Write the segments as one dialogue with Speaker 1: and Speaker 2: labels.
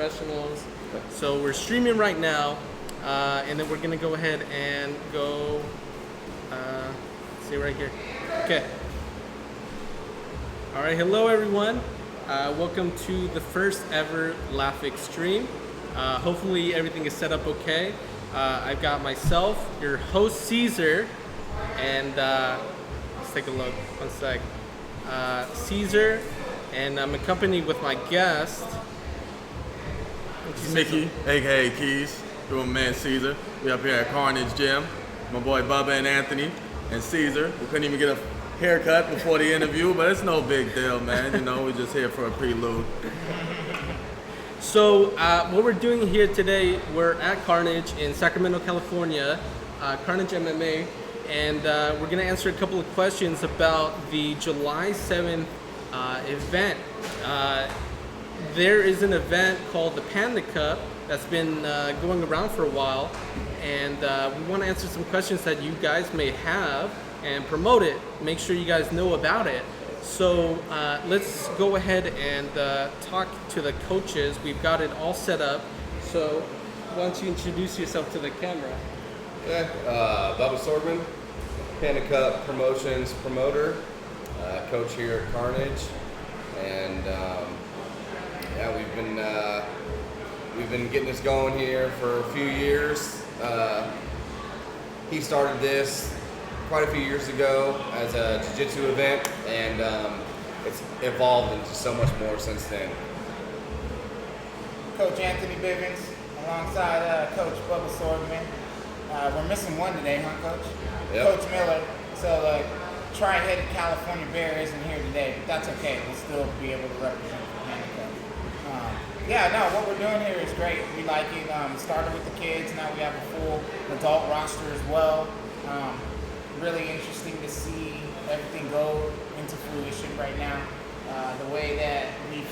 Speaker 1: Professionals. So we're streaming right now, and then we're gonna go ahead and go see right here. Okay. All right, hello everyone. Welcome to the first ever Raffle stream. Hopefully everything is set up okay. I've got myself, your host Caesar, and let's take a look. One sec. Caesar, and I'm accompanied with my guest.
Speaker 2: Mickey, aka Keys, with my man Caesar. We up here at Carnage Gym. My boy Bubba and Anthony and Caesar. We couldn't even get a haircut before the interview, but it's no big deal, man. You know, we're just here for a prelude.
Speaker 1: So what we're doing here today, we're at Carnage in Sacramento, California, Carnage MMA, and we're going to answer a couple of questions about the July 7th event. There is an event called the Panda Cup that's been going around for a while, and we want to answer some questions that you guys may have and promote it, make sure you guys know about it. So let's go ahead and talk to the coaches. We've got it all set up. So why don't you introduce yourself to the camera?
Speaker 3: Okay, Bubba Sorgman, Panda Cup Promotions promoter, coach here at Carnage, and yeah, we've been getting this going here for a few years. He started this quite a few years ago as a jiu-jitsu event, and it's evolved into so much more since then.
Speaker 4: Coach Anthony Bivens, alongside Coach Bubba Sorgman. We're missing one today, huh, Coach?
Speaker 3: Yep.
Speaker 4: Coach Miller. So tri-headed California Bear isn't here today, but that's okay. We'll still be able to represent the Panda Cup. What we're doing here is great. We like it. Started with the kids. Now we have a full adult roster as well. Really interesting to see everything go into fruition right now. The way that we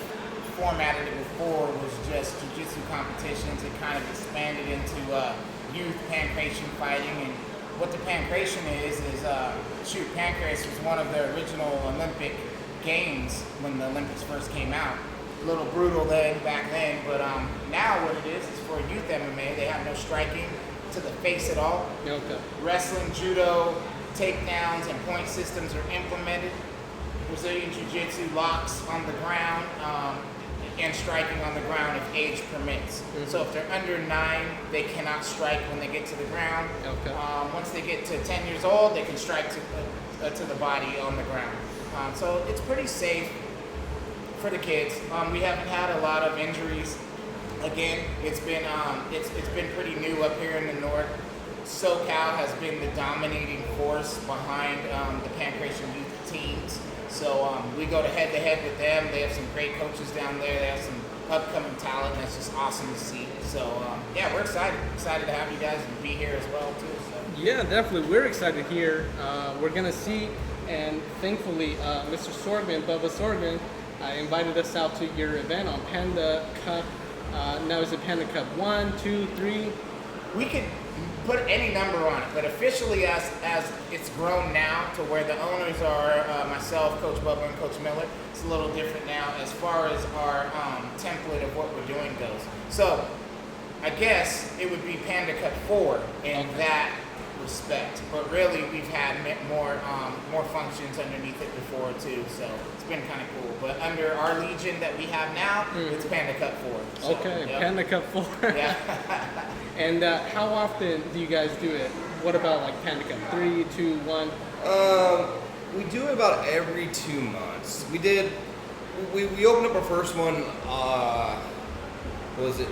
Speaker 4: formatted it before was just jiu-jitsu competitions. It kind of expanded into youth pancration fighting, and what the pancration is pancrase was one of the original Olympic games when the Olympics first came out. A little brutal back then, but now what it is for youth MMA. They have no striking to the face at all.
Speaker 1: Okay.
Speaker 4: Wrestling, judo, takedowns, and point systems are implemented. Brazilian Jiu-jitsu, locks on the ground, and striking on the ground if age permits. Mm-hmm. So if they're under 9, they cannot strike when they get to the ground.
Speaker 1: Okay.
Speaker 4: Once they get to 10 years old, they can strike to the body on the ground. So it's pretty safe for the kids. We haven't had a lot of injuries. Again, it's been pretty new up here in the north. SoCal has been the dominating force behind the pancration youth teams. So we go to head with them. They have some great coaches down there. They have some upcoming talent. That's just awesome to see. So yeah, we're excited to have you guys be here as well too. So.
Speaker 1: Yeah, definitely. We're excited here. We're gonna see, and thankfully, Mr. Sorgman, Bubba Sorgman, invited us out to your event on Panda Cup. Now is it Panda Cup 1, 2, 3?
Speaker 4: We could put any number on it, but officially as it's grown now to where the owners are myself, Coach Bubba, and Coach Miller, it's a little different now as far as our template of what we're doing goes. So I guess it would be Panda Cup 4 in that respect, but really we've had more functions underneath it before too, so it's been kind of cool. But under our legion that we have now, it's Panda Cup 4. So,
Speaker 1: Okay,
Speaker 4: yep.
Speaker 1: Panda Cup 4.
Speaker 4: Yeah.
Speaker 1: And how often do you guys do it? What about like Panda Cup 3, 2, 1?
Speaker 3: We do it about every 2 months. We opened up our first one, what was it,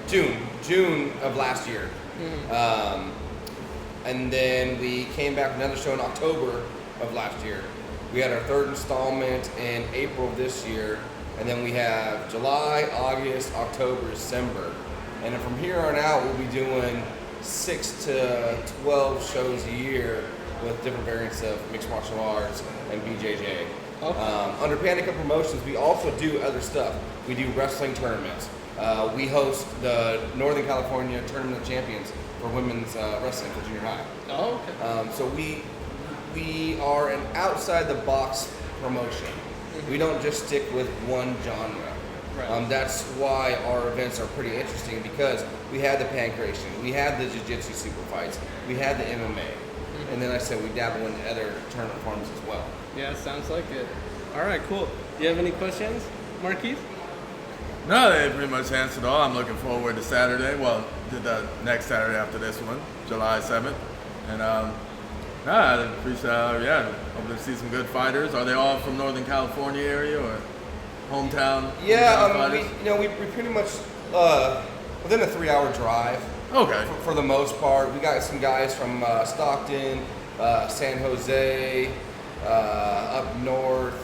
Speaker 3: June of last year. Mm-hmm. And then we came back with another show in October of last year. We had our third installment in April of this year, and then we have July, August, October, December. And then from here on out, we'll be doing 6 to 12 shows a year with different variants of mixed martial arts and BJJ. Okay. Under Panda Cup Promotions, we also do other stuff. We do wrestling tournaments. We host the Northern California Tournament of Champions for women's wrestling for junior high.
Speaker 1: Oh, okay.
Speaker 3: So we are an outside the box promotion. Mm-hmm. We don't just stick with one genre.
Speaker 1: Right.
Speaker 3: That's why our events are pretty interesting, because we had the pancration, we had the jiu-jitsu super fights, we had the MMA, and then I said we dabble in other tournament forms as well.
Speaker 1: Yeah, sounds like it. All right, cool. Do you have any questions, Marquise?
Speaker 2: No, they pretty much answered all. I'm looking forward to Saturday. Well, the next Saturday after this one, July 7th. And I appreciate, hope to see some good fighters. Are they all from Northern California area or hometown?
Speaker 3: Yeah,
Speaker 2: hometown
Speaker 3: we pretty much within a 3-hour drive.
Speaker 2: Okay.
Speaker 3: For the most part, we got some guys from Stockton, San Jose, up north.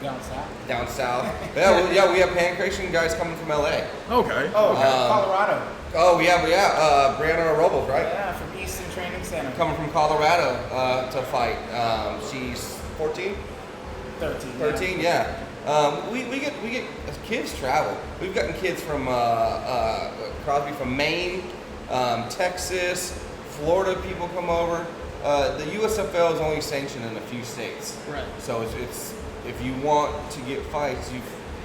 Speaker 3: Down south. Yeah, we have pancration guys coming from LA.
Speaker 2: Okay.
Speaker 4: Oh, Colorado.
Speaker 3: Oh, yeah. Brianna Robles, right?
Speaker 4: Yeah, from Easton Training Center.
Speaker 3: Coming from Colorado to fight. She's 14?
Speaker 4: 13.
Speaker 3: 13, yeah. We get kids travel. We've gotten kids from Crosby from Maine, Texas, Florida. People come over. The USFL is only sanctioned in a few states.
Speaker 1: Right.
Speaker 3: So it's if you want to get fights, you've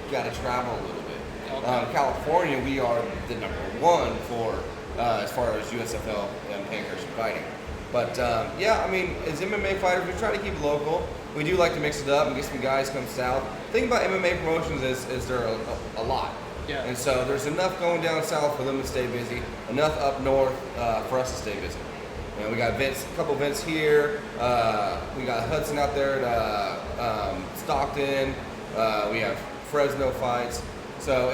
Speaker 3: got to travel a little bit.
Speaker 1: Okay.
Speaker 3: California, we are the number one for as far as USFL and pancration fighting. But as MMA fighters, we try to keep local. We do like to mix it up and get some guys come south. The thing about MMA promotions is there are a lot.
Speaker 1: Yeah.
Speaker 3: And so there's enough going down south for them to stay busy, enough up north for us to stay busy. We got a couple events here. We got Hudson out there at Stockton. We have Fresno fights. So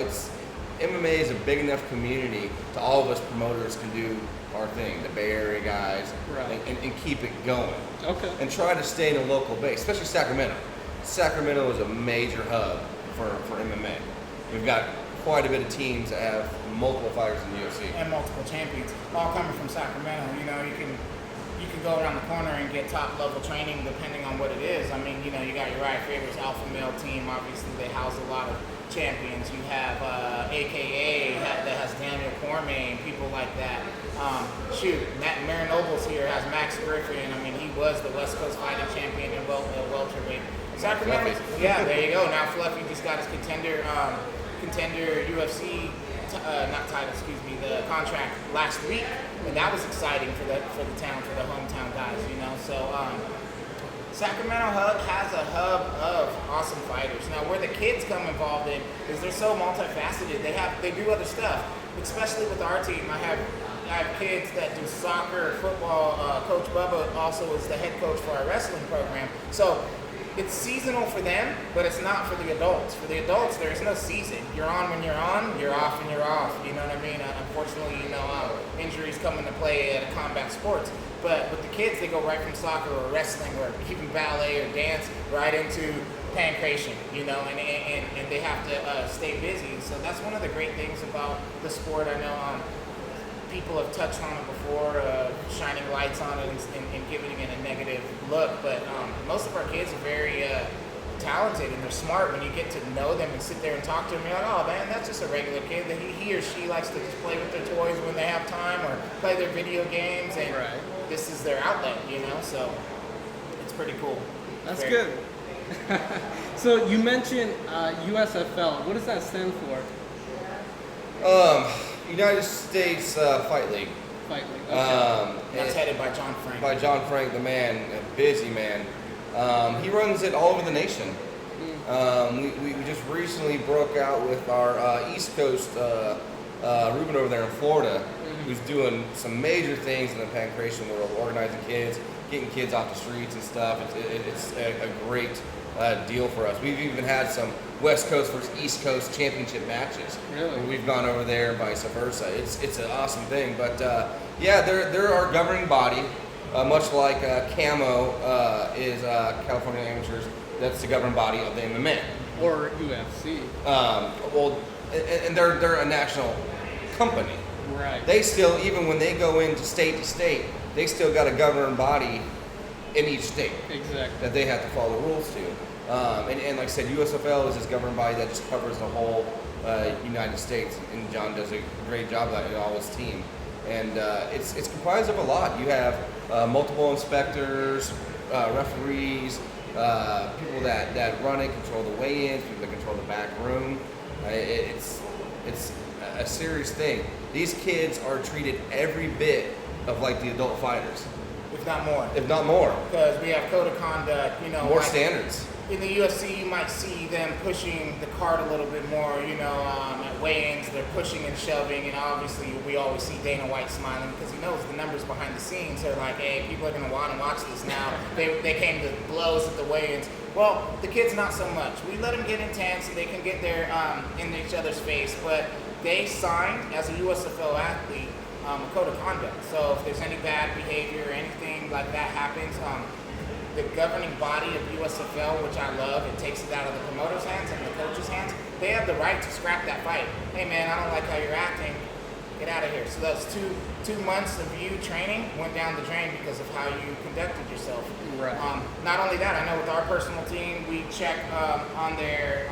Speaker 3: MMA is a big enough community to all of us promoters can do our thing, the Bay Area guys,
Speaker 1: Right.
Speaker 3: and keep it going.
Speaker 1: Okay.
Speaker 3: And try to stay in a local base, especially Sacramento. Sacramento is a major hub for MMA. We've got quite a bit of teams that have multiple fighters in the UFC.
Speaker 4: And multiple champions, all coming from Sacramento. You can go around the corner and get top level training depending on what it is. I mean, you got your Riot Favorites Alpha Male team. Obviously, they house a lot of champions. You have AKA that has Daniel Cormier and people like that. Marin Nobles here has Max Griffin. I mean, he was the West Coast fighting champion in welterweight. Sacramento, yeah, there you go. Now Fluffy just got his contender UFC, the contract last week, and that was exciting for the town, for the hometown guys, So Sacramento has a hub of awesome fighters. Now, where the kids come involved in is they're so multifaceted. They do other stuff, especially with our team. I have kids that do soccer, football. Coach Bubba also is the head coach for our wrestling program. So it's seasonal for them, but it's not for the adults. For the adults, there's no season. You're on when you're on, you're off when you're off. You know what I mean? Unfortunately, injuries come into play at combat sports. But with the kids, they go right from soccer or wrestling or even ballet or dance right into pancration, and they have to stay busy. So that's one of the great things about the sport. I know people have touched on it before, shining lights on it and giving it a negative look. But most of our kids are very talented and they're smart. When you get to know them and sit there and talk to them, you're like, oh man, that's just a regular kid. That he or she likes to just play with their toys when they have time or play their video games, and this is their outlet, So it's pretty cool.
Speaker 1: That's good. So you mentioned USFL. What does that stand for?
Speaker 3: United States Fight League.
Speaker 1: Fight League. Okay.
Speaker 4: That's headed by John Frank.
Speaker 3: By John Frank, the man, a busy man. He runs it all over the nation. We just recently broke out with our East Coast Ruben over there in Florida, who's doing some major things in the pancration world, organizing kids, getting kids off the streets and stuff. It's a great deal for us. We've even had some West Coast versus East Coast championship matches.
Speaker 1: Really?
Speaker 3: Where we've gone over there and vice versa. It's an awesome thing. But they're our governing body, much like CAMO is California Amateurs. That's the governing body of the MMA.
Speaker 1: Or UFC.
Speaker 3: And they're a national company.
Speaker 1: Right.
Speaker 3: They still, even when they go into state to state, they still got a governing body in each state.
Speaker 1: Exactly.
Speaker 3: That they have to follow rules to. And like I said, USFL is this governing body that just covers the whole United States, and John does a great job of that and all his team. And it's comprised of a lot. You have multiple inspectors, referees, people that run it, control the weigh-ins, people that control the back room. It's a serious thing. These kids are treated every bit of like the adult fighters,
Speaker 4: if not more.
Speaker 3: if not more.
Speaker 4: Because we have code of conduct,
Speaker 3: More
Speaker 4: like
Speaker 3: standards.
Speaker 4: in the UFC, you might see them pushing the cart a little bit more, at weigh-ins, they're pushing and shoving, and obviously we always see Dana White smiling because he knows the numbers behind the scenes. They're like, hey, people are going to want to watch this now. They came to blows at the weigh-ins. Well, the kids not so much. We let them get intense and they can get their in each other's face, but they signed as a USFL athlete a code of conduct. So if there's any bad behavior or anything like that happens, the governing body of USFL, which I love, it takes it out of the promoter's hands and the coach's hands. They have the right to scrap that fight. Hey man, I don't like how you're acting. Get out of here. So those two months of you training went down the drain because of how you conducted yourself.
Speaker 1: Right.
Speaker 4: Not only that, I know with our personal team, we check on their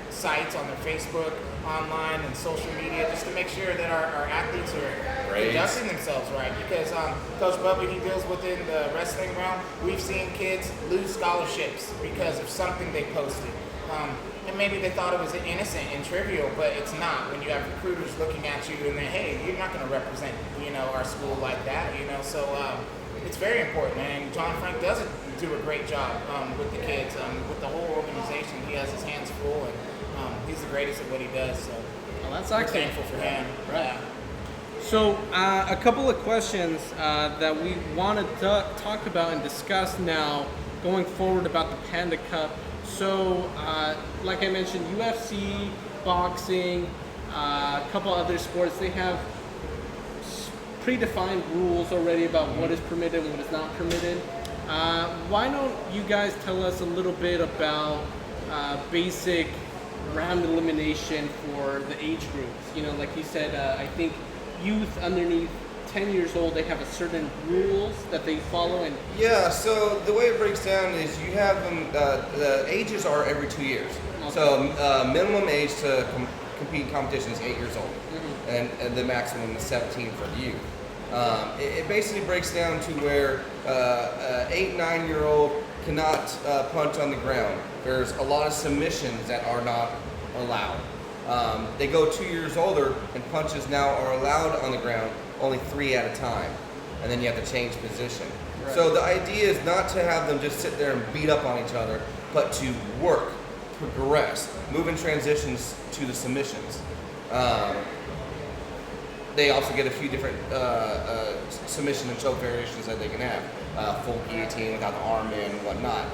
Speaker 4: sites, on their Facebook, online, and social media, just to make sure that our athletes are conducting themselves right. Because Coach Bubba, he deals within the wrestling realm. We've seen kids lose scholarships because of something they posted. And maybe they thought it was innocent and trivial, but it's not. When you have recruiters looking at you and they, hey, you're not going to represent, our school like that, So it's very important. And John Frank does do a great job with the kids, with the whole organization. He has his hands full, and he's the greatest at what he does. So
Speaker 1: Well, that's
Speaker 4: we're
Speaker 1: excellent.
Speaker 4: thankful for him.
Speaker 1: Right. So a couple of questions that we want to talk about and discuss now going forward about the Panda Cup. So like I mentioned, UFC, boxing, a couple other sports, they have predefined rules already about what is permitted and what is not permitted. Why don't you guys tell us a little bit about basic round elimination for the age groups? Like you said, I think youth underneath 10 years old, they have a certain rules that they follow. And
Speaker 3: Yeah, so the way it breaks down is you have them, the ages are every 2 years.
Speaker 1: Okay.
Speaker 3: So minimum age to compete in competition is 8 years old, and the maximum is 17 for the youth. It basically breaks down to where 8, 9-year-old cannot punch on the ground. There's a lot of submissions that are not allowed. They go 2 years older and punches now are allowed on the ground, only 3 at a time. And then you have to change position.
Speaker 1: Right.
Speaker 3: So the idea is not to have them just sit there and beat up on each other, but to work, progress, move in transitions to the submissions. They also get a few different submission and choke variations that they can have. Full guillotine without the arm in and whatnot.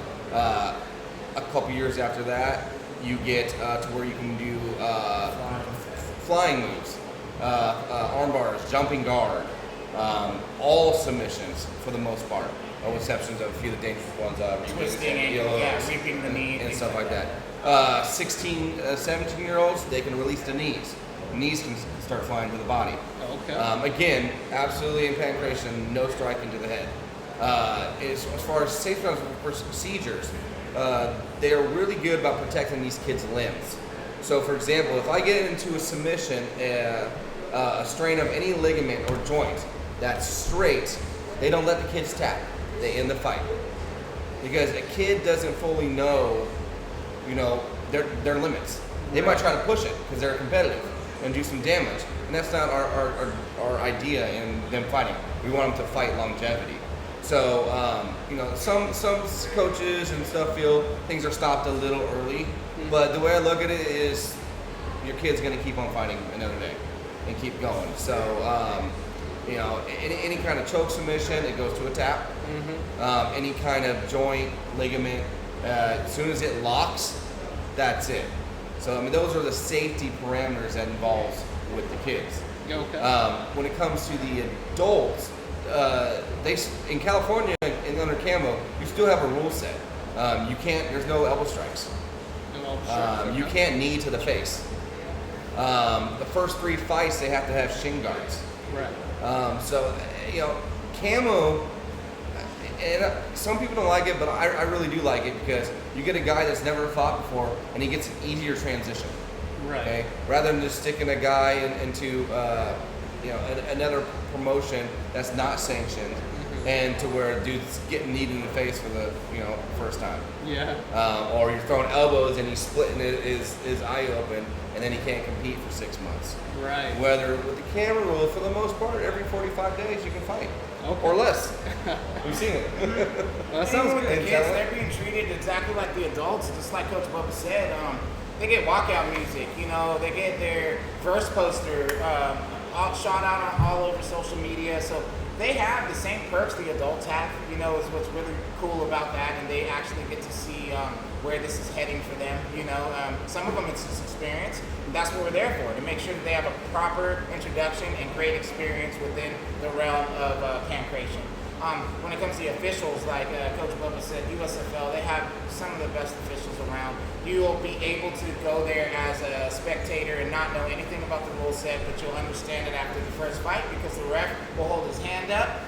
Speaker 3: A couple years after that, you get to where you can do flying moves, arm bars, jumping guard, all submissions for the most part, with exceptions of a few of the dangerous ones,
Speaker 4: Twisting, sweeping the knee,
Speaker 3: and stuff like that. 16, 17-year-olds, they can release the knees. Knees can start flying to the body.
Speaker 1: okay.
Speaker 3: Again, absolutely in pancreation, no striking to the head. As far as safe procedures, they are really good about protecting these kids' limbs. So, for example, if I get into a submission, a strain of any ligament or joint that's straight, they don't let the kids tap. They end the fight. Because a kid doesn't fully know, their limits. They might try to push it because they're competitive and do some damage. And that's not our idea in them fighting. We want them to fight longevity. So, some coaches and stuff feel things are stopped a little early, but the way I look at it is your kid's going to keep on fighting another day and keep going. So, any kind of choke submission, it goes to a tap. Any kind of joint, ligament, as soon as it locks, that's it. So, those are the safety parameters that involves with the kids.
Speaker 1: Okay.
Speaker 3: When it comes to the adults, in California and under camo, you still have a rule set. There's no elbow strikes. You can't knee to the face. The first 3 fights, they have to have shin guards.
Speaker 1: Right.
Speaker 3: So, camo, and some people don't like it, but I really do like it because you get a guy that's never fought before and he gets an easier transition.
Speaker 1: Right.
Speaker 3: Okay? Rather than just sticking a guy into another promotion that's not sanctioned, and to where a dude's getting kneed in the face for the first time.
Speaker 1: Yeah.
Speaker 3: Or you're throwing elbows and he's splitting his eye open, and and then he can't compete for 6 months.
Speaker 1: Right.
Speaker 3: Whether with the camera rule, for the most part, every 45 days you can fight.
Speaker 1: Okay.
Speaker 3: Or less. We've seen it.
Speaker 1: Well, that sounds
Speaker 4: With
Speaker 1: good.
Speaker 4: the kids, they're being treated exactly like the adults, just like Coach Bubba said. They get walkout music, they get their verse poster shot out all over social media. So they have the same perks the adults have, is what's really cool about that. And they actually get to see where this is heading for them. Some of them it's just experience. And that's what we're there for, to make sure that they have a proper introduction and great experience within the realm of camp creation. When it comes to the officials, like Coach Bubba said, USFL, they have some of the best officials around. You will be able to go there as a spectator and not know anything about the rule set, but you'll understand it after the first fight because the ref will hold his hand up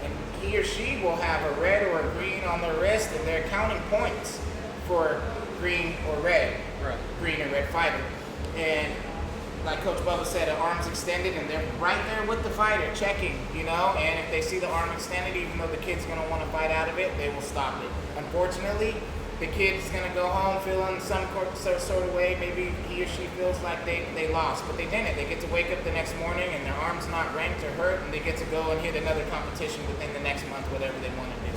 Speaker 4: and he or she will have a red or a green on their wrist, and they're counting points for green or red,
Speaker 1: Right.
Speaker 4: green or red fighter. And like Coach Bubba said, the arm's extended and they're right there with the fighter checking, and if they see the arm extended, even though the kid's going to want to fight out of it, they will stop it. Unfortunately, the kid's going to go home feeling some sort of way. Maybe he or she feels like they lost, but they didn't. They get to wake up the next morning and their arm's not ranked or hurt, and they get to go and hit another competition within the next month, whatever they want to do.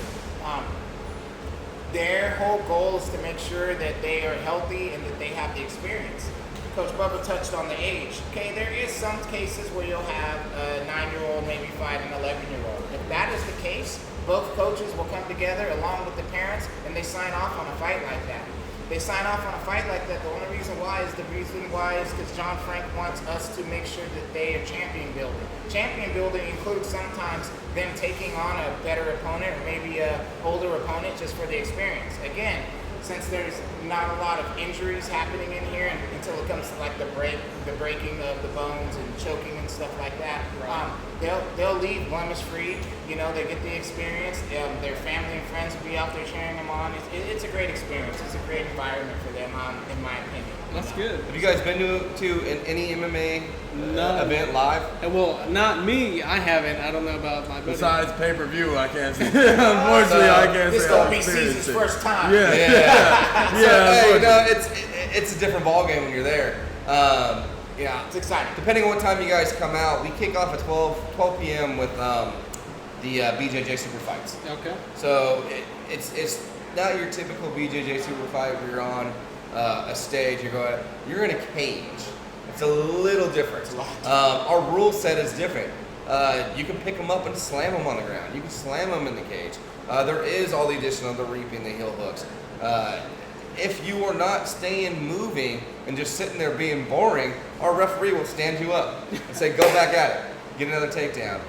Speaker 4: Their whole goal is to make sure that they are healthy and that they have the experience. Coach Bubba touched on the age. Okay, there is some cases where you'll have a 9-year-old maybe fight an 11-year-old. If that is the case, both coaches will come together along with the parents and they sign off on a fight like that. They sign off on a fight like that. The only reason why is because John Frank wants us to make sure that they are champion building. Champion building includes sometimes them taking on a better opponent or maybe a older opponent just for the experience. Again, since there's not a lot of injuries happening in here until it comes to like the breaking of the bones and choking and stuff like that, they'll leave blemish free. They get the experience. Their family and friends will be out there cheering them on. It's a great experience. It's a great environment for them, in my opinion.
Speaker 1: That's good.
Speaker 3: Have you guys been to any MMA
Speaker 1: No.
Speaker 3: event live?
Speaker 1: Well, not me. I haven't. I don't know about my buddy.
Speaker 2: Besides pay-per-view, I can't say. Unfortunately, I can't
Speaker 4: This
Speaker 2: say
Speaker 4: gonna
Speaker 2: I've
Speaker 4: be
Speaker 2: experienced
Speaker 4: Caesar's
Speaker 2: it.
Speaker 4: first time.
Speaker 2: Yeah.
Speaker 3: Yeah. It's a different ballgame when you're there. Yeah.
Speaker 4: It's exciting.
Speaker 3: Depending on what time you guys come out, we kick off at 12 p.m. with the BJJ super fights.
Speaker 1: Okay.
Speaker 3: So it's not your typical BJJ super fight where you're on a stage, you're in a cage. It's a little different. Our rule set is different. You can pick them up and slam them on the ground. You can slam them in the cage. There is all the addition of the reaping, the heel hooks. If you are not staying moving and just sitting there being boring, our referee will stand you up and say, go back at it, get another takedown.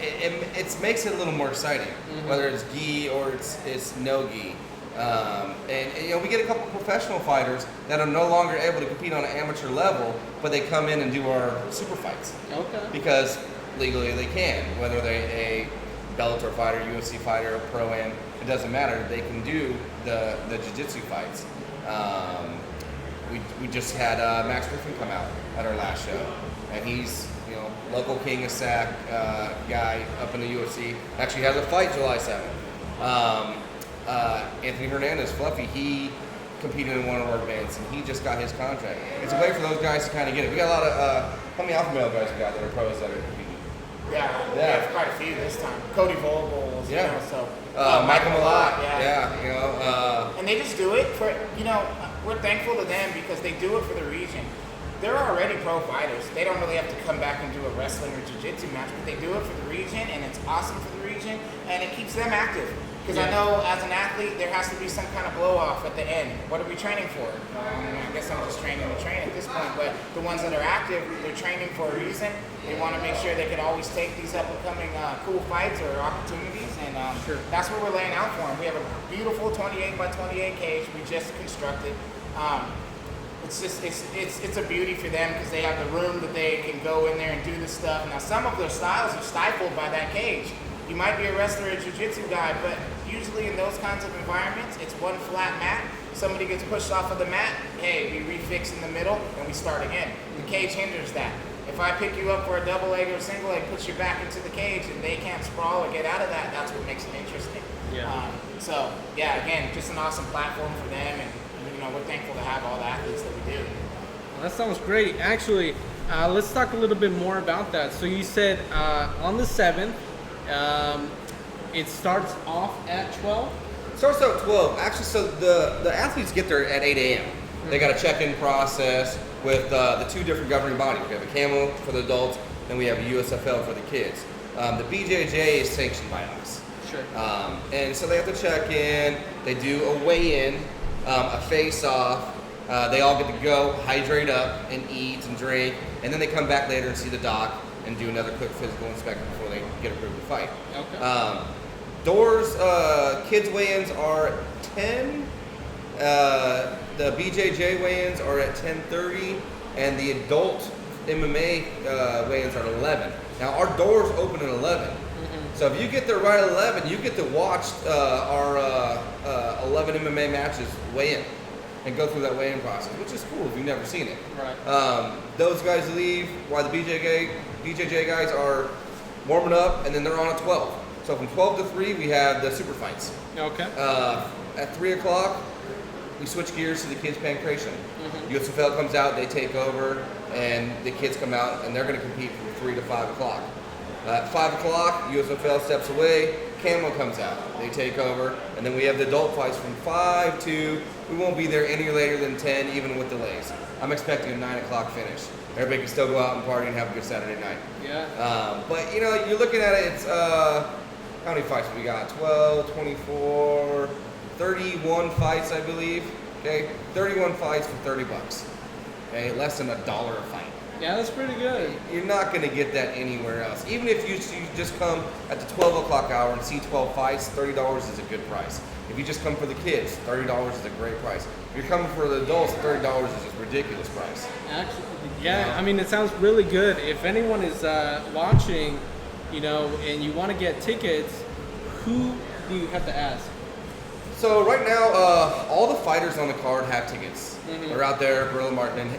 Speaker 3: It makes it a little more exciting, whether it's gi or it's no gi. And we get a couple professional fighters that are no longer able to compete on an amateur level, but they come in and do our super fights.
Speaker 1: Okay.
Speaker 3: Because legally they can, whether they're a Bellator fighter, UFC fighter, or pro-am, it doesn't matter. They can do the jiu-jitsu fights. We just had Max Griffin come out at our last show, and he's local king of Sac guy up in the UFC. Actually has a fight July 7th. Anthony Hernandez, Fluffy, he competed in one of our events, and he just got his contract. It's a way for those guys to kind of get it. We got a lot of, how many alpha male guys we got that are pros that are competing?
Speaker 4: Yeah, we have quite a few this time. Cody Vogels, so.
Speaker 3: Michael Malott,
Speaker 4: and they just do it for, we're thankful to them because they do it for the region. They're already pro fighters. They don't really have to come back and do a wrestling or jiu-jitsu match, but they do it for the region, and it's awesome for the region, and it keeps them active. Because I know as an athlete, there has to be some kind of blow-off at the end. What are we training for? I guess I'm just training to train at this point, but the ones that are active, they're training for a reason. They want to make sure they can always take these up-and-coming cool fights or opportunities, and that's what we're laying out for them. We have a beautiful 28 by 28 cage we just constructed. It's a beauty for them because they have the room that they can go in there and do this stuff. Now, some of their styles are stifled by that cage. You might be a wrestler or a jiu-jitsu guy, but usually in those kinds of environments, it's one flat mat. Somebody gets pushed off of the mat, hey, we refix in the middle, and we start again. The cage hinders that. If I pick you up for a double leg or a single leg, puts you back into the cage, and they can't sprawl or get out of that, that's what makes it interesting. Again, just an awesome platform for them, and we're thankful to have all the athletes that we do.
Speaker 1: That sounds great. Actually, let's talk a little bit more about that. So you said on the 7th, it starts off at 12?
Speaker 3: Starts out at 12. Actually, so the athletes get there at 8 a.m. They got a check-in process with the two different governing bodies. We have a camo for the adults, then we have a USFL for the kids. The BJJ is sanctioned by us.
Speaker 1: Sure.
Speaker 3: And so they have to check in, they do a weigh-in, a face-off, they all get to go, hydrate up and eat and drink, and then they come back later and see the doc and do another quick physical inspection before they get approved to fight.
Speaker 1: Okay.
Speaker 3: Doors, kids weigh-ins are at 10, the BJJ weigh-ins are at 10:30, and the adult MMA weigh-ins are at 11. Now our doors open at 11. So if you get there right at 11, you get to watch our 11 MMA matches weigh in and go through that weigh-in process, which is cool if you've never seen it.
Speaker 1: Right.
Speaker 3: Those guys leave while the BJJ guys are warming up, and then they're on at 12. So from 12 to 3, we have the super fights.
Speaker 1: Okay.
Speaker 3: At 3 o'clock, we switch gears to the kids' pancration. USFL comes out, they take over, and the kids come out, and they're going to compete from 3 to 5 o'clock. At 5 o'clock, USFL steps away, Camo comes out, they take over, and then we have the adult fights from 5 to, we won't be there any later than 10, even with delays. I'm expecting a 9 o'clock finish. Everybody can still go out and party and have a good Saturday night.
Speaker 1: Yeah.
Speaker 3: But you know, you're looking at it, it's, how many fights we got? 12, 24, 31 fights, I believe. Okay, 31 fights for $30. Okay, less than $1 a fight.
Speaker 1: Yeah, that's pretty good.
Speaker 3: You're not going to get that anywhere else. Even if you just come at the 12 o'clock hour and see 12 fights, $30 is a good price. If you just come for the kids, $30 is a great price. If you're coming for the adults, $30 is a ridiculous price.
Speaker 1: Actually, yeah, I mean, it sounds really good. If anyone is watching, you know, and you want to get tickets, who do you have to ask?
Speaker 3: So right now, all the fighters on the card have tickets. They're out there, Gorilla Martin,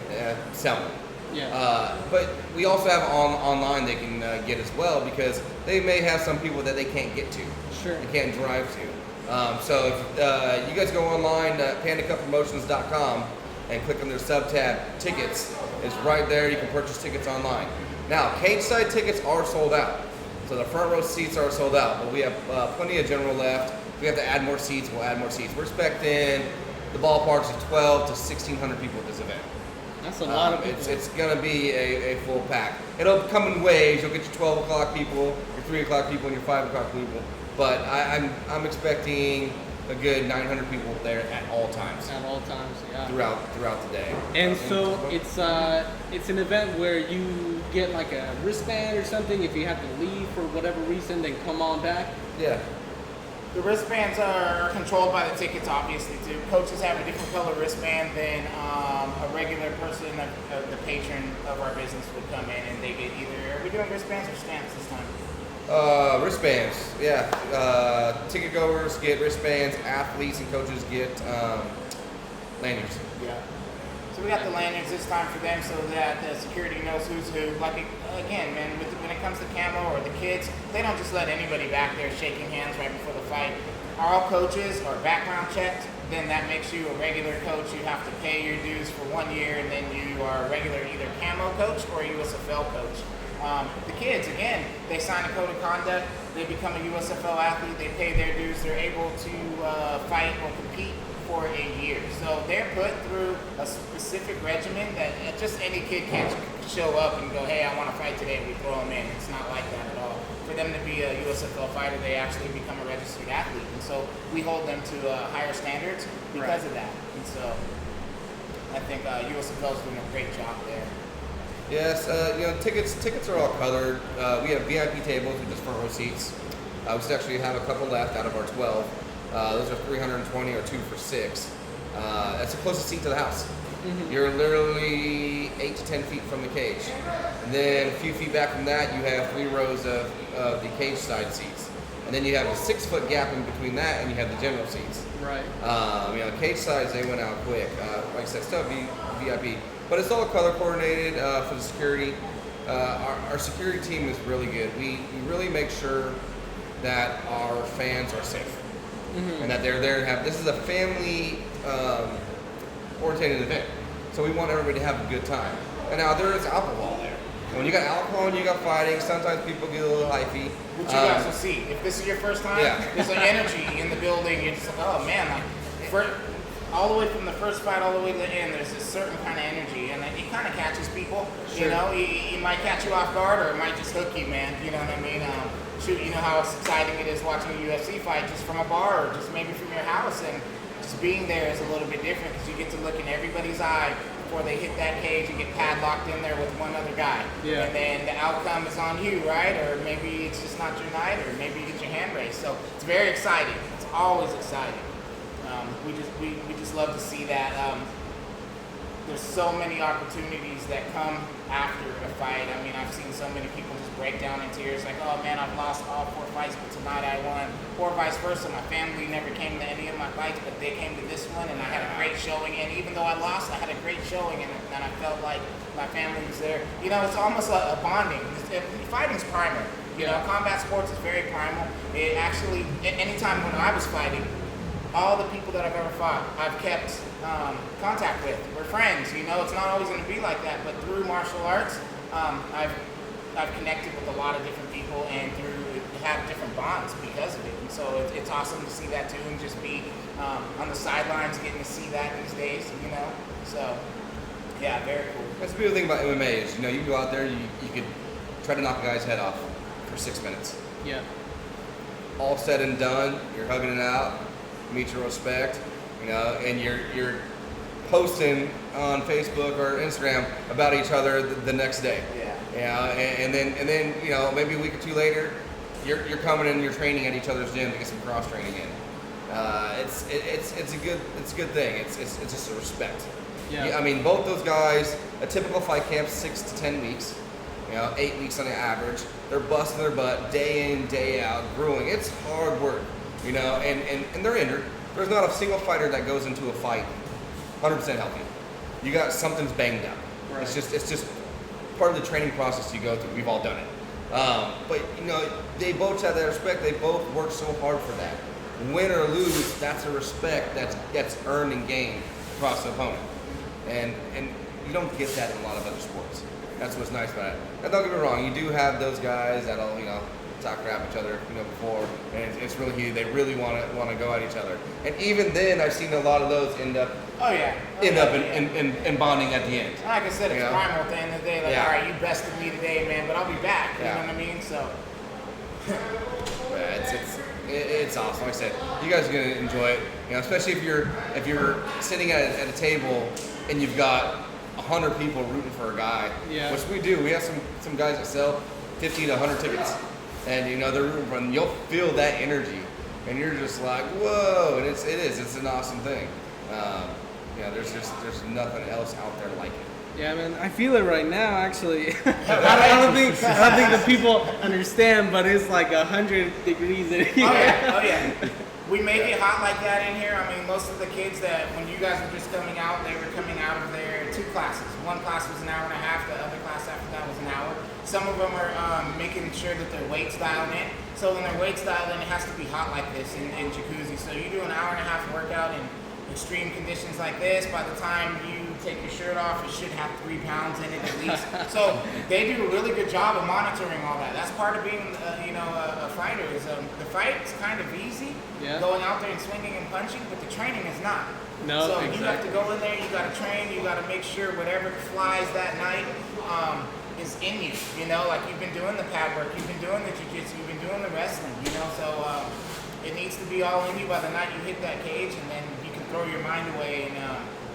Speaker 3: selling them.
Speaker 1: Yeah.
Speaker 3: But we also have online they can get as well, because they may have some people that they can't get to.
Speaker 1: Sure.
Speaker 3: They can't drive to. So if you guys go online, PandaCupPromotions.com, and click on their sub-tab, tickets, it's right there. You can purchase tickets online. Now, cage side tickets are sold out. So the front row seats are sold out, but we have plenty of general left. If we have to add more seats, we'll add more seats. We're expecting the ballparks of 12 to 1,600 people at this event.
Speaker 1: That's a lot of people.
Speaker 3: It's going to be a full pack. It'll come in waves. You'll get your 12 o'clock people, your 3 o'clock people, and your 5 o'clock people. But I'm expecting a good 900 people there at all times.
Speaker 1: At all times, yeah.
Speaker 3: Throughout the day.
Speaker 1: And so it's an event where you get like a wristband or something if you have to leave for whatever reason, then come on back.
Speaker 3: Yeah.
Speaker 4: The wristbands are controlled by the tickets, obviously, too. Coaches have a different color wristband than a regular person, the patron of our business would come in, and they get either, are we doing wristbands or stamps this time?
Speaker 3: Wristbands, yeah. Ticket goers get wristbands, athletes and coaches get lanyards.
Speaker 4: Yeah. So we got the lanyards this time for them so that the security knows who's who. Like, again, man, when it comes to camo or the kids, they don't just let anybody back there shaking hands right before the fight. All coaches are background checked. Then that makes you a regular coach. You have to pay your dues for 1 year, and then you are a regular either camo coach or a USFL coach. The kids, again, they sign a code of conduct. They become a USFL athlete. They pay their dues. They're able to fight or compete for a year. So they're put through a specific regimen that just any kid can't show up and go, hey, I want to fight today, and we throw them in. It's not like that at all. For them to be a USFL fighter, they actually become a registered athlete. And so we hold them to higher standards because of that. And so I think USFL is doing a great job there.
Speaker 3: Yes, you know, tickets are all colored. We have VIP tables with just front row seats. We still actually have a couple left out of our 12. Those are 320 or 2 for 6. That's the closest seat to the house. You're literally 8 to 10 feet from the cage. And then a few feet back from that, you have 3 rows of the cage side seats. And then you have a 6-foot gap in between that, and you have the general seats.
Speaker 1: Right.
Speaker 3: You know, cage sides, they went out quick. Like I said, still VIP. But it's all color coordinated for the security. Our security team is really good. We really make sure that our fans are safe. And that they're there to have, this is a family oriented event. So we want everybody to have a good time. And now there is alcohol there. And when you got alcohol and you got fighting, sometimes people get a little hypey.
Speaker 4: Which you guys will see. If this is your first time, there's an energy in the building. You're just like, oh man, all the way from the first fight all the way to the end, there's this certain kind of energy, and it kind of catches people. Sure. You know, it might catch you off guard, or it might just hook you, man. You know what I mean? You know how exciting it is watching a UFC fight just from a bar, or just maybe from your house, and just being there is a little bit different because you get to look in everybody's eye before they hit that cage and get padlocked in there with one other guy. Yeah. And then the outcome is on you, right? Or maybe it's just not your night, or maybe you get your hand raised. So it's very exciting. It's always exciting. We just love to see that. There's so many opportunities that come after a fight. I mean, I've seen so many people just break down in tears, like, oh man, I've lost all 4 fights, but tonight I won. Or vice versa, my family never came to any of my fights, but they came to this one, and I had a great showing. And even though I lost, I had a great showing, and I felt like my family was there. You know, it's almost a bonding. Fighting's primal. You know, combat sports is very primal. It actually, anytime when I was fighting, all the people that I've ever fought, I've kept contact with. We're friends, you know. It's not always going to be like that, but through martial arts, I've connected with a lot of different people, and have different bonds because of it. And so it's awesome to see that too, and just be on the sidelines getting to see that these days, you know. So yeah, very cool.
Speaker 3: That's the beautiful thing about MMA is, you know, you go out there, you could try to knock a guy's head off for 6 minutes.
Speaker 1: Yeah.
Speaker 3: All said and done, you're hugging it out. Mutual respect, you know, and you're posting on Facebook or Instagram about each other the next day. Yeah. And then you know, maybe a week or 2 later, you're coming in, you're training at each other's gym to get some cross training in. It's a good thing. It's just a respect. Yeah. I mean, both those guys, a typical fight camp, 6 to 10 weeks. You know, 8 weeks on the average. They're busting their butt day in, day out, grueling. It's hard work. You know, and they're injured. There's not a single fighter that goes into a fight 100% healthy. You got something's banged up. Right. It's just part of the training process you go through. We've all done it. But you know, they both have that respect. They both work so hard for that. Win or lose, that's a respect that's earned and gained across the opponent. And you don't get that in a lot of other sports. That's what's nice about it. Now don't get me wrong, you do have those guys that'll, you know, talk crap each other, you know, before, and it's really heated. They really want to go at each other, and even then, I've seen a lot of those end up in bonding at the end.
Speaker 4: Like I said, it's primal at the end of the day. Like, all right, you bested me today, man, but I'll be back. You know what I mean? So,
Speaker 3: it's awesome. Like I said, you guys are gonna enjoy it. You know, especially if you're sitting at a table and you've got 100 people rooting for a guy, which we do. We have some guys that sell 50 to 100 tickets. And you know, they're rooting for them. You'll feel that energy, and you're just like, whoa! And it's an awesome thing. You know, there's nothing else out there like it.
Speaker 1: Yeah, man, I feel it right now. Actually, I don't think the people understand, but it's like 100 degrees in here.
Speaker 4: Oh yeah. We make it hot like that in here. I mean, most of the kids that, when you guys were just coming out, they were coming out of their 2 classes. One class was an hour and a half, the other class after that was an hour. Some of them are making sure that their weight's dialed in. So when their weight's dialed in, it has to be hot like this in jacuzzi. So you do an hour and a half workout in extreme conditions like this. By the time you take your shirt off, it should have 3 pounds in it at least. So they do a really good job of monitoring all that. That's part of being, a fighter. Is the fight is kind of easy, going out there and swinging and punching, but the training is not.
Speaker 1: No,
Speaker 4: so
Speaker 1: exactly.
Speaker 4: You have to go in there. You got to train. You got to make sure whatever flies that night is in you. You know, like you've been doing the pad work, you've been doing the jiu-jitsu, you've been doing the wrestling. You know, so it needs to be all in you by the night you hit that cage, and then you can throw your mind away and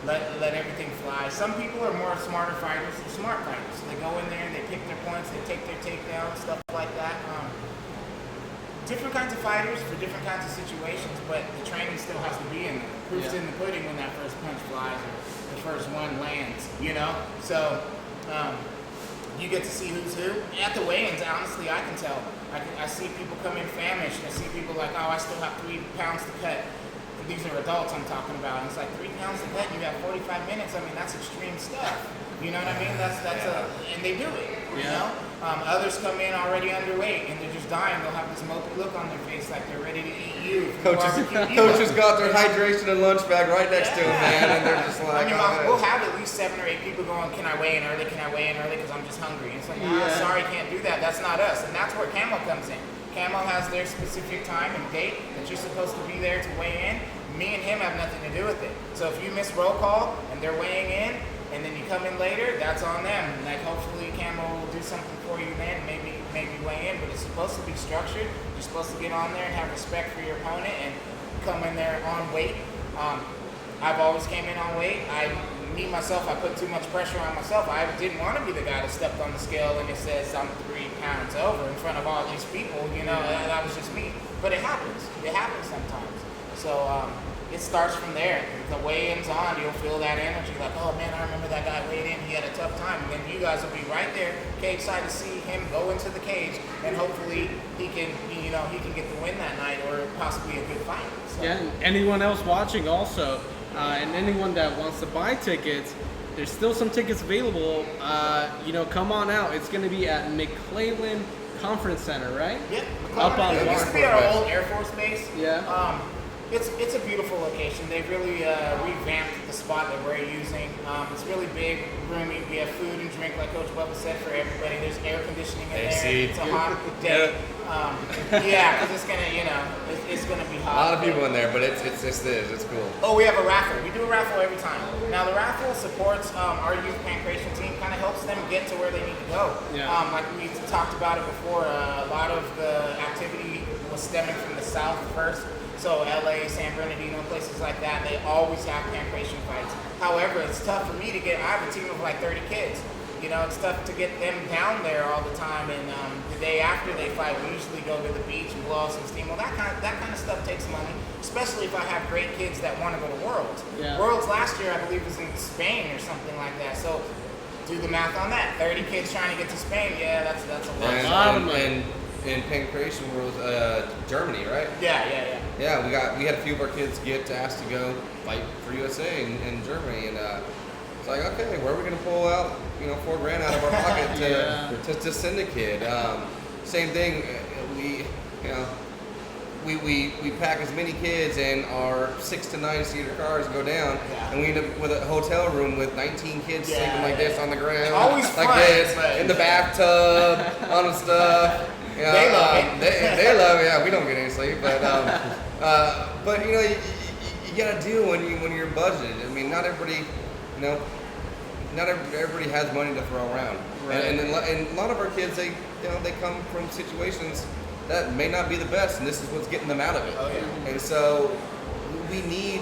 Speaker 4: let everything fly. Some people are more smarter fighters. They're smart fighters. So they go in there and they pick their points, they take their takedowns, stuff like that. Different kinds of fighters for different kinds of situations, but the training still has to be in there. Proof's in the pudding when that first punch flies or the first one lands, you know? So you get to see who's who. At the weigh-ins, honestly, I can tell. I see people come in famished. I see people like, oh, I still have 3 pounds to cut. These are adults I'm talking about. And it's like 3 pounds to cut, you have 45 minutes. I mean, that's extreme stuff. You know what I mean? And they do it, you know? Others come in already underweight and they're just dying. They'll have this mopey look on their face like they're ready to eat you.
Speaker 3: Coaches got their hydration and lunch bag right next to them, man, and they're just like,
Speaker 4: we'll have at least 7 or 8 people going, can I weigh in early? Can I weigh in early? Because I'm just hungry. And it's like, sorry, can't do that. That's not us. And that's where Camo comes in. Camo has their specific time and date that you're supposed to be there to weigh in. Me and him have nothing to do with it. So if you miss roll call and they're weighing in, and then you come in later, that's on them. Like hopefully Camo will do something for you then, maybe weigh in, but it's supposed to be structured. You're supposed to get on there and have respect for your opponent and come in there on weight. I've always came in on weight. I put too much pressure on myself. I didn't want to be the guy that stepped on the scale and it says I'm 3 pounds over in front of all these people. That was just me. But it happens. It happens sometimes. So it starts from there. The weigh-ins on, you'll feel that energy like, oh man, I remember that guy weighed in, he had a tough time. And then you guys will be right there, cage side to see him go into the cage, and hopefully he can get the win that night or possibly a good fight. So.
Speaker 1: Yeah, and anyone else watching also, and anyone that wants to buy tickets, there's still some tickets available. Come on out. It's going to be at McClellan Conference Center, right?
Speaker 4: Yeah,
Speaker 1: up on
Speaker 4: it used to be our old Air Force Base.
Speaker 1: Yeah.
Speaker 4: It's a beautiful location. They've really revamped the spot that we're using. It's really big, roomy. We have food and drink, like Coach Bubba said, for everybody. There's air conditioning in there. It's a hot day. Because it's gonna be hot.
Speaker 3: A lot of people in there, but it's cool.
Speaker 4: Oh, we have a raffle. We do a raffle every time. Now the raffle supports our youth pancreation team. Kind of helps them get to where they need to go.
Speaker 1: Yeah.
Speaker 4: Like we talked about it before. A lot of the activity was stemming from the south first. So LA, San Bernardino, places like that, they always have pancreation fights. However, it's tough for me to get, I have a team of like 30 kids. It's tough to get them down there all the time. And the day after they fight, we usually go to the beach and blow off some steam. Well, that kind of stuff takes money, especially if I have great kids that want to go to Worlds.
Speaker 1: Yeah.
Speaker 4: Worlds last year, I believe, was in Spain or something like that. So do the math on that. 30 kids trying to get to Spain, that's a lot of money.
Speaker 3: In pancreation world, Germany, right?
Speaker 4: Yeah.
Speaker 3: Yeah, we had a few of our kids get asked to go fight for USA in Germany, and it's like, okay, where are we gonna pull out, $4,000 out of our pocket to send a kid? Same thing, we pack as many kids in our 6 to 9 seater cars and go down, and we end up with a hotel room with 19 kids sleeping like this on the ground,
Speaker 4: always
Speaker 3: like
Speaker 4: fun,
Speaker 3: this, in the bathtub, on the stuff.
Speaker 4: They love it.
Speaker 3: They love it. Yeah, we don't get any sleep, but you gotta deal when you're budgeted. I mean, not everybody has money to throw around,
Speaker 1: right.
Speaker 3: and a lot of our kids, they come from situations that may not be the best, and this is what's getting them out of it.
Speaker 4: Oh, yeah.
Speaker 3: And so we need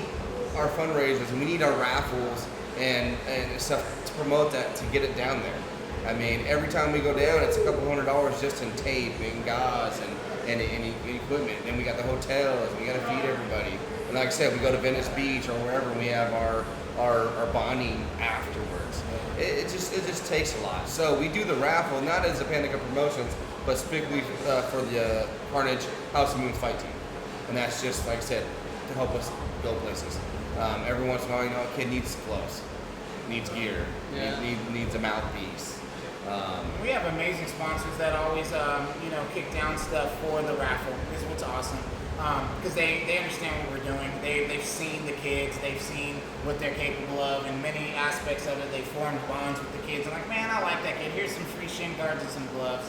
Speaker 3: our fundraisers, and we need our raffles and stuff to promote that, to get it down there. I mean, every time we go down, it's a couple $100 just in tape and gauze and equipment. And we got the hotels, and we got to feed everybody. And like I said, we go to Venice Beach or wherever, and we have our bonding afterwards. It just takes a lot. So we do the raffle, not as a Panda Cup Promotions, but strictly for the Carnage House of Moons fight team. And that's just, like I said, to help us go places. Every once in a while, a kid needs gloves, needs gear, needs a mouthpiece.
Speaker 4: We have amazing sponsors that always, kick down stuff for the raffle. This is what's awesome. Because they understand what we're doing. They've seen the kids. They've seen what they're capable of. And many aspects of it, they formed bonds with the kids. I'm like, man, I like that kid. Here's some free shin guards and some gloves.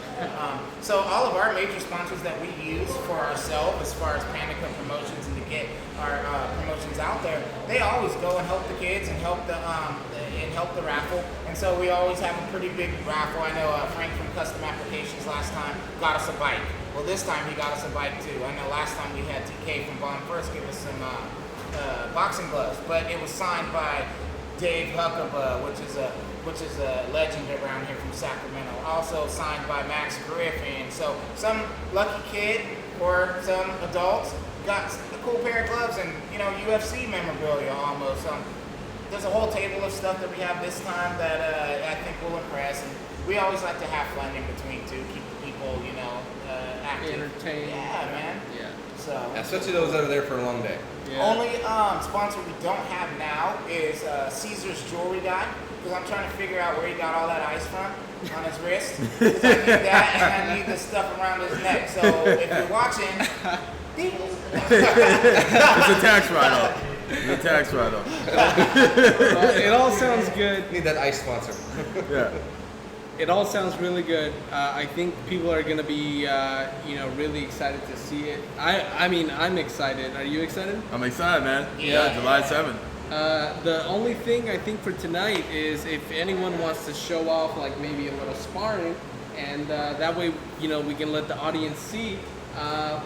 Speaker 4: So all of our major sponsors that we use for ourselves, as far as Panda Cup Promotions and to get our promotions out there, they always go and help the kids and help the raffle. And so we always have a pretty big raffle. I know Frank from Custom Applications last time got us a bike. Well, this time he got us a bike too. I know last time we had TK from Bond First give us some boxing gloves, but it was signed by Dave Huckabee, which is a legend around here from Sacramento. Also signed by Max Griffin. So some lucky kid or some adults got a cool pair of gloves and UFC memorabilia almost. There's a whole table of stuff that we have this time that I think will impress. And we always like to have fun in between too, keep the people active,
Speaker 1: entertained.
Speaker 4: Yeah, man.
Speaker 1: Yeah.
Speaker 4: So
Speaker 3: especially those that are there for a long day.
Speaker 1: Yeah.
Speaker 4: Only sponsor we don't have now is Caesar's Jewelry Guy, because I'm trying to figure out where he got all that ice from. on his wrist. 'Cause I need that, and I need the stuff around his neck. So if you're watching,
Speaker 2: It's a tax write-off. It's a tax write-off.
Speaker 1: It all sounds good.
Speaker 3: Need that ice sponsor.
Speaker 2: Yeah.
Speaker 1: It all sounds really good. I think people are gonna be, really excited to see it. I mean, I'm excited. Are you excited?
Speaker 2: I'm excited, man.
Speaker 4: Yeah.
Speaker 2: July 7th.
Speaker 1: The only thing I think for tonight is if anyone wants to show off like maybe a little sparring, and that way, we can let the audience see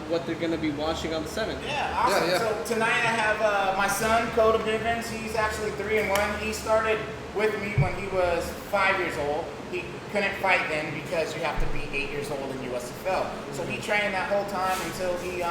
Speaker 1: what they're gonna be watching on the 7th.
Speaker 4: Yeah, awesome.
Speaker 3: Yeah.
Speaker 4: So tonight I have my son, Coda Bivens. He's actually 3-1. He started with me when he was 5 years old. He couldn't fight then because you have to be 8 years old in USFL. So he trained that whole time until he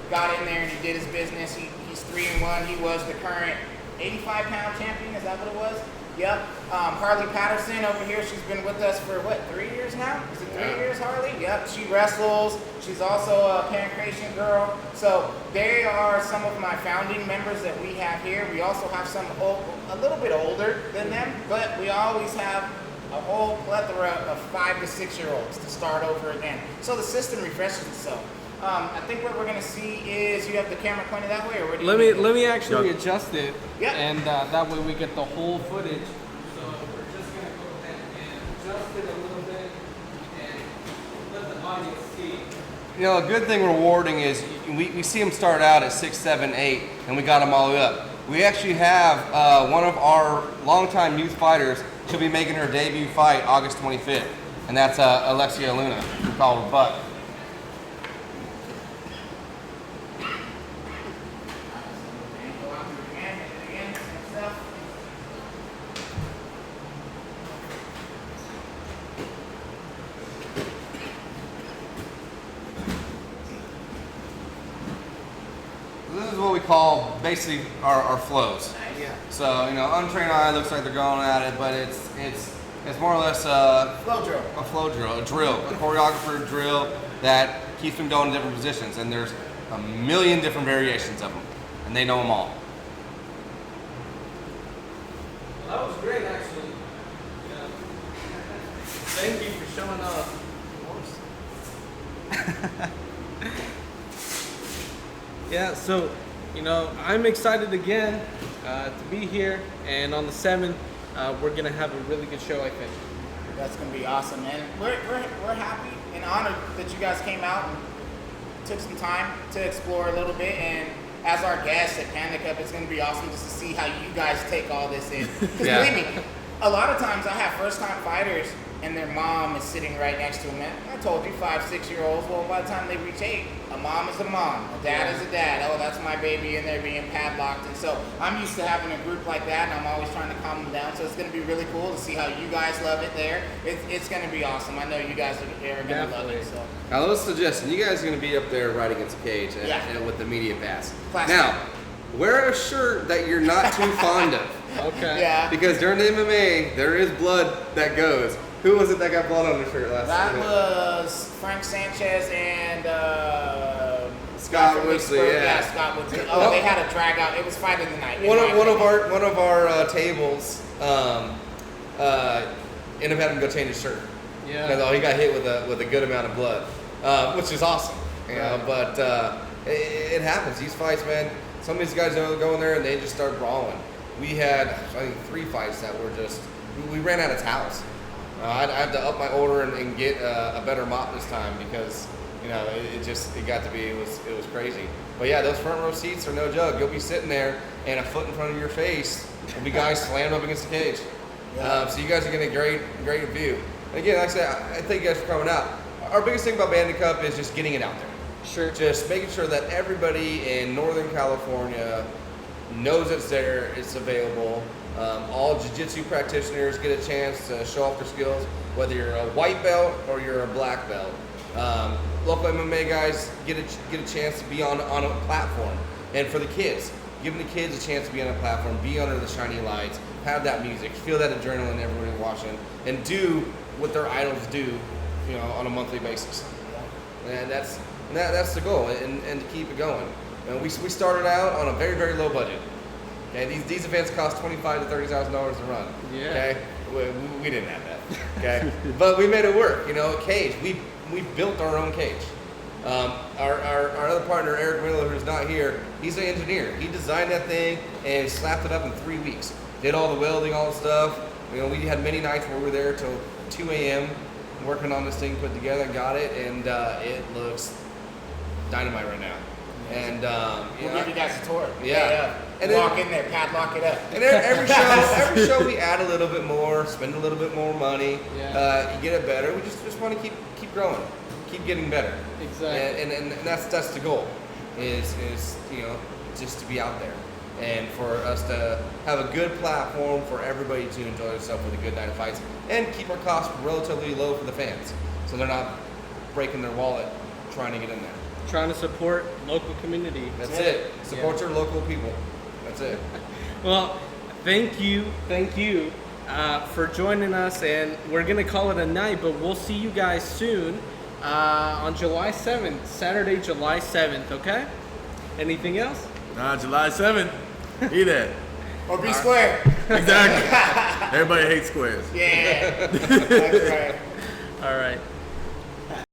Speaker 4: got in there and he did his business. He's 3-1. He was the current 85-pound champion. Is that what it was? Yep. Harley Patterson over here, she's been with us for 3 years now? Is it 3 years, Harley? Yep. She wrestles. She's also a pancreation girl. So they are some of my founding members that we have here. We also have some a little bit older than them, but we always have a whole plethora of 5 to 6 year olds to start over again. So the system refreshes itself. I think what we're gonna see is you have the camera pointed that way, or where do you
Speaker 1: Let me actually adjust it,
Speaker 4: Yeah.
Speaker 1: and that way we get the whole footage. So we're just gonna go ahead and adjust it a little bit and let the audience see.
Speaker 3: A good thing rewarding is we see them start out at 6, 7, 8, and we got them all the way up. We actually have one of our longtime youth fighters. She'll be making her debut fight August 25th, and that's Alexia Luna, we call her Buck. This is what we call basically our flows.
Speaker 4: Yeah.
Speaker 3: So untrained eye looks like they're going at it, but it's more or less a
Speaker 4: Flow drill.
Speaker 3: flow drill, a drill, a choreographer drill that keeps them going in different positions, and there's a million different variations of them, and they know them all.
Speaker 1: Well, that was great, actually. Thank you for showing up. Yeah, so I'm excited again to be here, and on the 7th, we're gonna have a really good show, I think.
Speaker 4: That's gonna be awesome, man. We're happy and honored that you guys came out and took some time to explore a little bit. And as our guests at Panda Cup, it's gonna be awesome just to see how you guys take all this in. Because
Speaker 3: Yeah.
Speaker 4: believe me, a lot of times I have first-time fighters and their mom is sitting right next to them. And I told you, 5, 6 year olds. Well, by the time they reach 8, a mom is a mom, a dad is a dad. Oh, that's my baby, and they're being padlocked. And so I'm used to having a group like that, and I'm always trying to calm them down. So it's going to be really cool to see how you guys love it there. It's going to be awesome. I know you guys are going to love it. So
Speaker 3: Now, let's suggest you guys are going to be up there right against the cage and with the media pass.
Speaker 4: Plastic.
Speaker 3: Now, wear a shirt that you're not too fond of,
Speaker 1: Okay.
Speaker 4: yeah.
Speaker 3: because during the MMA there is blood that goes. Who was it that got blood on their shirt last
Speaker 4: That
Speaker 3: night?
Speaker 4: was Frank Sanchez and
Speaker 3: Scott
Speaker 4: Raffle
Speaker 3: Woodsley,
Speaker 4: Wicksburg.
Speaker 3: yeah.
Speaker 4: Scott Woodsley. Oh, they had a drag out. It was fight of the night.
Speaker 3: One of our tables ended up having to go change his shirt.
Speaker 1: Yeah.
Speaker 3: Because he got hit with a good amount of blood, which is awesome. But it happens. These fights, man. Some of these guys go in there and they just start brawling. We had, I think, 3 fights that were just, we ran out of towels. I had to up my order and get a better mop this time because it got to be, it was crazy. But yeah, those front row seats are no joke. You'll be sitting there and a foot in front of your face will be guys slammed up against the cage. So you guys are getting a great view. And again, like I said, I thank you guys for coming out. Our biggest thing about Panda Cup is just getting it out there.
Speaker 1: Sure.
Speaker 3: Just making sure that everybody in Northern California knows it's there, it's available. All jiu-jitsu practitioners get a chance to show off their skills, whether you're a white belt or you're a black belt. Local MMA guys get a chance to be on a platform. And for the kids, giving the kids a chance to be on a platform, be under the shiny lights, have that music, feel that adrenaline everybody watching, and do what their idols do, on a monthly basis. And that's the goal, and to keep it going. We started out on a very, very low budget. Okay, these events cost $25,000 to $30,000 to run.
Speaker 1: Yeah.
Speaker 3: Okay, we didn't have that. Okay, but we made it work. You know, cage. We built our own cage. Our other partner, Eric Miller, who's not here, he's an engineer. He designed that thing and slapped it up in 3 weeks. Did all the welding, all the stuff. You know, we had many nights where we were there till 2 a.m. working on this thing, put together, got it, and it looks dynamite right now. And
Speaker 4: we'll give you guys a tour.
Speaker 3: Yeah.
Speaker 4: And walk in there, padlock it up.
Speaker 3: And every show we add a little bit more, spend a little bit more money.
Speaker 1: Yeah.
Speaker 3: You get it better. We just want to keep growing, keep getting better.
Speaker 1: Exactly.
Speaker 3: And that's the goal, is you know, just to be out there, and for us to have a good platform for everybody to enjoy themselves with a good night of fights, and keep our costs relatively low for the fans, so they're not breaking their wallet trying to get in there.
Speaker 1: Trying to support local community.
Speaker 3: That's it. Support your local people. That's it.
Speaker 1: Well, thank you for joining us, and we're gonna call it a night, but we'll see you guys soon on July 7th, Saturday, July 7th. Okay? Anything else?
Speaker 2: July 7th. Be there.
Speaker 4: Or be square.
Speaker 2: Exactly. Everybody hates squares.
Speaker 4: Yeah. That's right.
Speaker 1: All right.